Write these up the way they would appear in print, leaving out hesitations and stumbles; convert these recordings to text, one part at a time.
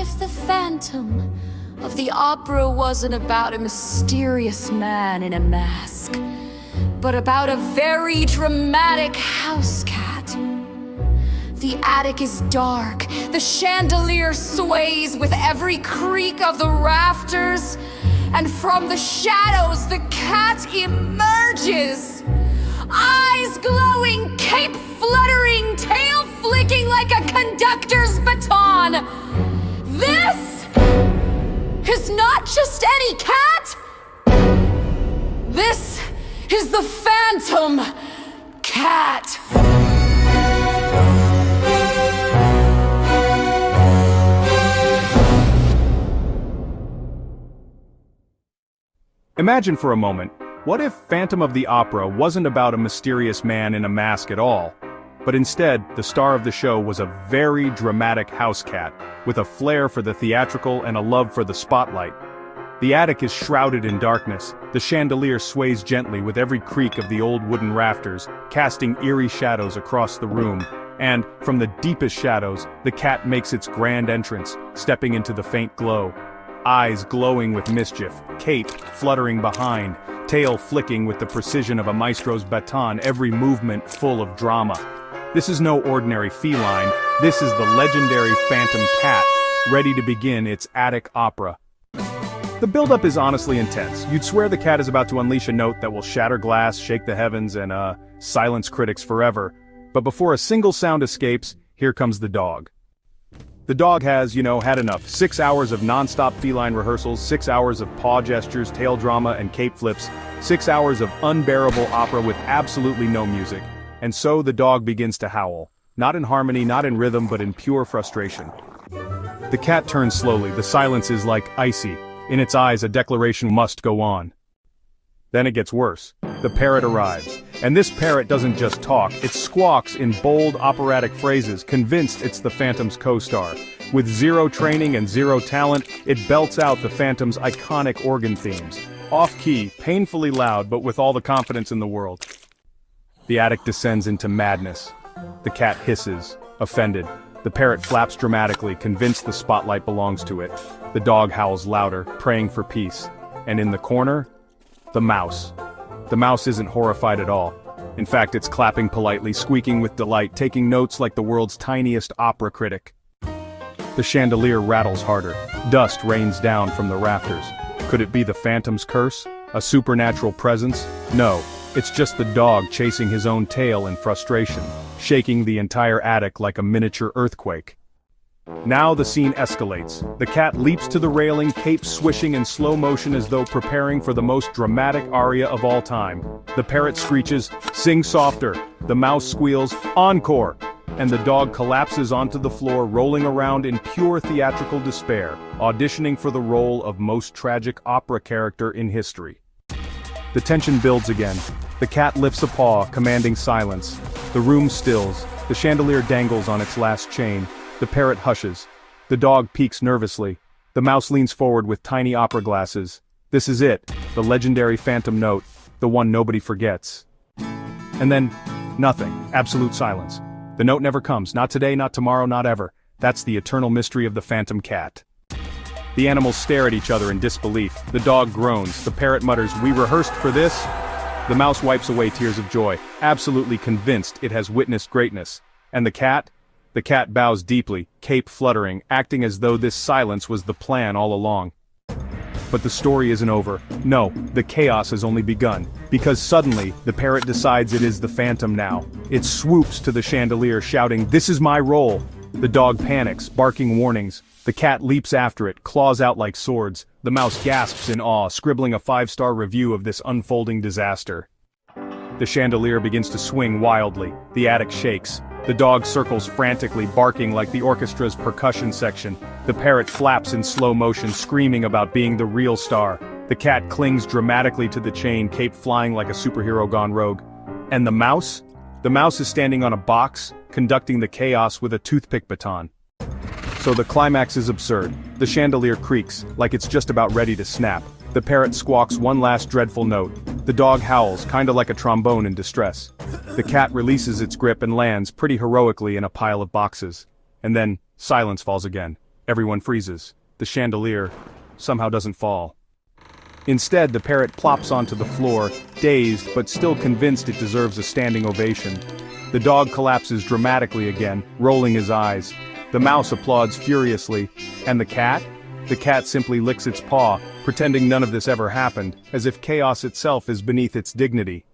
if the Phantom of the Opera wasn't about a mysterious man in a mask, but about a very dramatic house cat? The attic is dark, the chandelier sways with every creak of the rafters, and from the shadows the cat emerges. Eyes glowing, cape fluttering, tail flicking like a conductor's baton. This is not just any cat. This is the Phantom Cat. Imagine for a moment, what if Phantom of the Opera wasn't about a mysterious man in a mask at all, but instead the star of the show was a very dramatic house cat, with a flair for the theatrical and a love for the spotlight. The attic is shrouded in darkness, the chandelier sways gently with every creak of the old wooden rafters, casting eerie shadows across the room, and, from the deepest shadows, the cat makes its grand entrance, stepping into the faint glow. Eyes glowing with mischief, cape fluttering behind, tail flicking with the precision of a maestro's baton, every movement full of drama. This is no ordinary feline, this is the legendary Phantom Cat, ready to begin its attic opera. The build-up is honestly intense. You'd swear the cat is about to unleash a note that will shatter glass, shake the heavens, and silence critics forever. But before a single sound escapes, here comes the dog. The dog has, had enough. 6 hours of non-stop feline rehearsals, 6 hours of paw gestures, tail drama, and cape flips, 6 hours of unbearable opera with absolutely no music. And so the dog begins to howl. Not in harmony, not in rhythm, but in pure frustration. The cat turns slowly, the silence is like icy. In its eyes, a declaration must go on. Then it gets worse. The parrot arrives. And this parrot doesn't just talk, it squawks in bold operatic phrases, convinced it's the Phantom's co-star. With zero training and zero talent, it belts out the Phantom's iconic organ themes. Off-key, painfully loud, but with all the confidence in the world. The attic descends into madness. The cat hisses, offended. The parrot flaps dramatically, convinced the spotlight belongs to it. The dog howls louder, praying for peace. And in the corner, the mouse. The mouse isn't horrified at all. In fact, it's clapping politely, squeaking with delight, taking notes like the world's tiniest opera critic. The chandelier rattles harder. Dust rains down from the rafters. Could it be the Phantom's curse? A supernatural presence? No, it's just the dog chasing his own tail in frustration, shaking the entire attic like a miniature earthquake. Now the scene escalates. The cat leaps to the railing, cape swishing in slow motion as though preparing for the most dramatic aria of all time. The parrot screeches, "Sing softer." The mouse squeals, "Encore!" And the dog collapses onto the floor, rolling around in pure theatrical despair, auditioning for the role of most tragic opera character in history. The tension builds again. The cat lifts a paw, commanding silence. The room stills. The chandelier dangles on its last chain. The parrot hushes. The dog peeks nervously. The mouse leans forward with tiny opera glasses. This is it, the legendary Phantom note, the one nobody forgets. And then, nothing, absolute silence. The note never comes, not today, not tomorrow, not ever. That's the eternal mystery of the Phantom Cat. The animals stare at each other in disbelief. The dog groans. The parrot mutters, "We rehearsed for this?" The mouse wipes away tears of joy, absolutely convinced it has witnessed greatness. And the cat? The cat bows deeply, cape fluttering, acting as though this silence was the plan all along. But the story isn't over. No, the chaos has only begun. Because suddenly, the parrot decides it is the Phantom now. It swoops to the chandelier shouting, "This is my role!" The dog panics, barking warnings. The cat leaps after it, claws out like swords. The mouse gasps in awe, scribbling a 5-star review of this unfolding disaster. The chandelier begins to swing wildly. The attic shakes. The dog circles frantically, barking like the orchestra's percussion section. The parrot flaps in slow motion, screaming about being the real star. The cat clings dramatically to the chain, cape flying like a superhero gone rogue. And the mouse? The mouse is standing on a box, conducting the chaos with a toothpick baton. So the climax is absurd. The chandelier creaks, like it's just about ready to snap. The parrot squawks one last dreadful note. The dog howls, kinda like a trombone in distress. The cat releases its grip and lands pretty heroically in a pile of boxes. And then, silence falls again. Everyone freezes. The chandelier somehow doesn't fall. Instead, the parrot plops onto the floor, dazed but still convinced it deserves a standing ovation. The dog collapses dramatically again, rolling his eyes. The mouse applauds furiously. And the cat? The cat simply licks its paw, pretending none of this ever happened, as if chaos itself is beneath its dignity.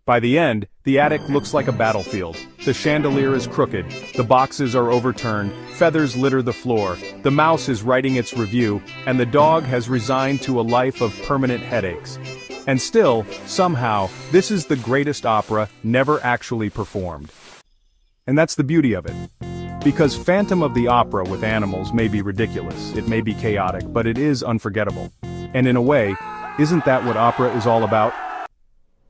By the end, the attic looks like a battlefield. The chandelier is crooked, the boxes are overturned, feathers litter the floor, the mouse is writing its review, and the dog has resigned to a life of permanent headaches. And still, somehow, this is the greatest opera never actually performed. And that's the beauty of it. Because Phantom of the Opera with animals may be ridiculous, it may be chaotic, but it is unforgettable. And in a way, isn't that what opera is all about?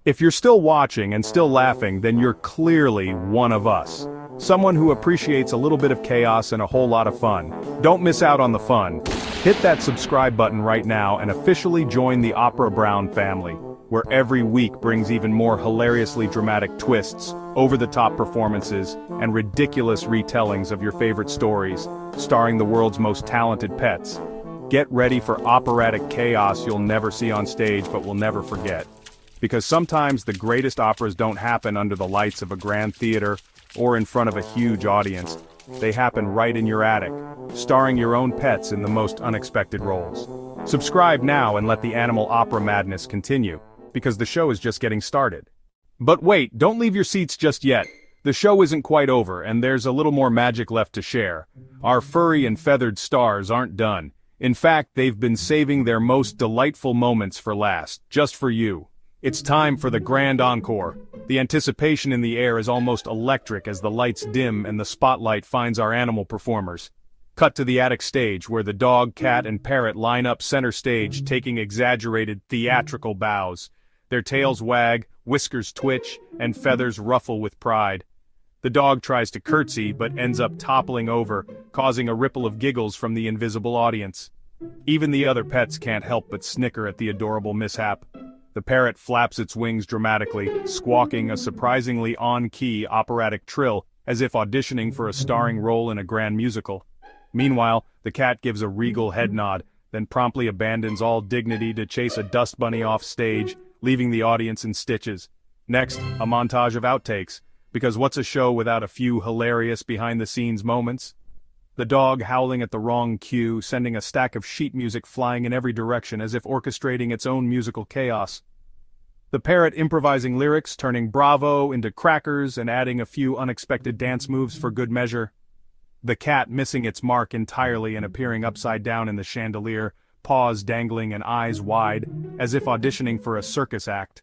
If you're still watching and still laughing, then you're clearly one of us. Someone who appreciates a little bit of chaos and a whole lot of fun. Don't miss out on the fun. Hit that subscribe button right now and officially join the Opera Brownn family, where every week brings even more hilariously dramatic twists, over-the-top performances, and ridiculous retellings of your favorite stories, starring the world's most talented pets. Get ready for operatic chaos you'll never see on stage but will never forget. Because sometimes the greatest operas don't happen under the lights of a grand theater or in front of a huge audience. They happen right in your attic, starring your own pets in the most unexpected roles. Subscribe now and let the animal opera madness continue, because the show is just getting started. But wait, don't leave your seats just yet. The show isn't quite over, and there's a little more magic left to share. Our furry and feathered stars aren't done. In fact, they've been saving their most delightful moments for last, just for you. It's time for the grand encore. The anticipation in the air is almost electric as the lights dim and the spotlight finds our animal performers. Cut to the attic stage where the dog, cat, and parrot line up center stage, taking exaggerated, theatrical bows. Their tails wag, whiskers twitch, and feathers ruffle with pride. The dog tries to curtsy but ends up toppling over, causing a ripple of giggles from the invisible audience. Even the other pets can't help but snicker at the adorable mishap. The parrot flaps its wings dramatically, squawking a surprisingly on-key operatic trill, as if auditioning for a starring role in a grand musical. Meanwhile, the cat gives a regal head nod, then promptly abandons all dignity to chase a dust bunny off stage, leaving the audience in stitches. Next, a montage of outtakes, because what's a show without a few hilarious behind-the-scenes moments? The dog howling at the wrong cue, sending a stack of sheet music flying in every direction as if orchestrating its own musical chaos. The parrot improvising lyrics, turning bravo into crackers and adding a few unexpected dance moves for good measure. The cat missing its mark entirely and appearing upside down in the chandelier, paws dangling and eyes wide, as if auditioning for a circus act.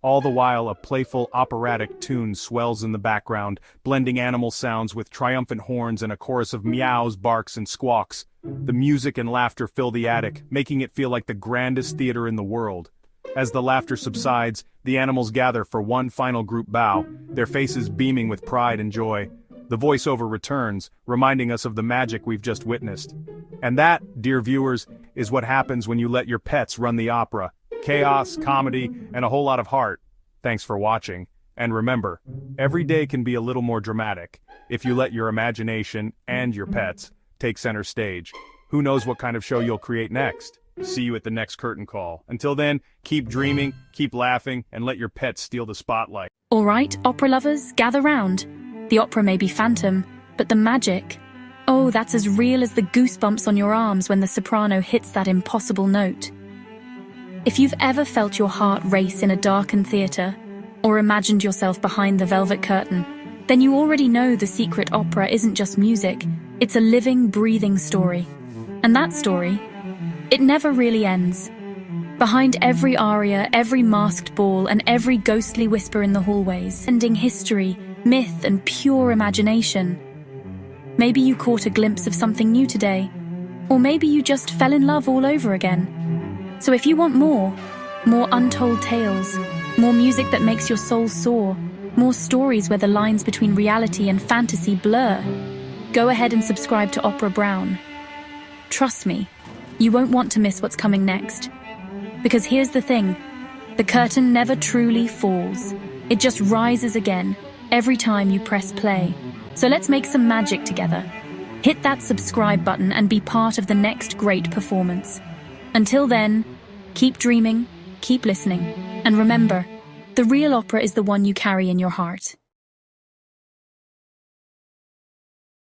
All the while a playful operatic tune swells in the background, blending animal sounds with triumphant horns and a chorus of meows, barks, and squawks. The music and laughter fill the attic, making it feel like the grandest theater in the world. As the laughter subsides, the animals gather for one final group bow, their faces beaming with pride and joy. The voiceover returns, reminding us of the magic we've just witnessed. And that, dear viewers, is what happens when you let your pets run the opera. Chaos, comedy, and a whole lot of heart. Thanks for watching. And remember, every day can be a little more dramatic if you let your imagination and your pets take center stage. Who knows what kind of show you'll create next? See you at the next curtain call. Until then, keep dreaming, keep laughing, and let your pets steal the spotlight. All right, opera lovers, gather round. The opera may be phantom, but the magic, oh, that's as real as the goosebumps on your arms when the soprano hits that impossible note. If you've ever felt your heart race in a darkened theater, or imagined yourself behind the velvet curtain, then you already know the secret opera isn't just music, it's a living, breathing story. And that story, it never really ends. Behind every aria, every masked ball, and every ghostly whisper in the hallways, ending history, myth, and pure imagination. Maybe you caught a glimpse of something new today, or maybe you just fell in love all over again. So if you want more untold tales, more music that makes your soul soar, more stories where the lines between reality and fantasy blur, go ahead and subscribe to Opera Brownn. Trust me, you won't want to miss what's coming next. Because here's the thing, the curtain never truly falls. It just rises again every time you press play. So let's make some magic together. Hit that subscribe button and be part of the next great performance. Until then, keep dreaming, keep listening, and remember, the real opera is the one you carry in your heart.